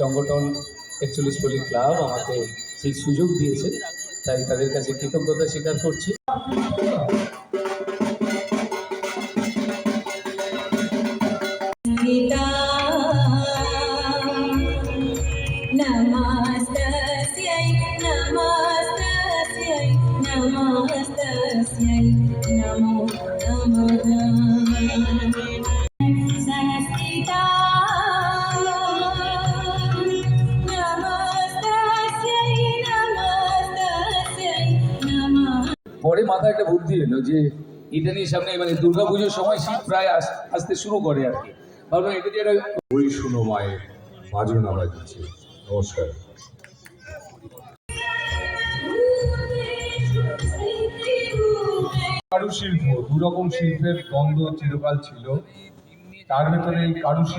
সংগঠন ৪১ পল্লী ক্লাব আমাকে সেই সুযোগ দিয়েছে, তাই তাদের কাছে কৃতজ্ঞতা স্বীকার করছি। পরে মাথায় একটা বুদ্ধি এলো যে এটা নিয়ে সামনে মানে দুর্গাপুজোর সময় শীত প্রায় আসতে শুরু করে আর কি, ভাবলাম এটা দিয়ে ওই শুনো মায়ের বাজনা বাজছে। নমস্কার। কারুশিল্প, দুরকম শিল্পের দ্বন্দ্ব চিরকাল ছিল, তার ভেতরে এই কারুশিল্প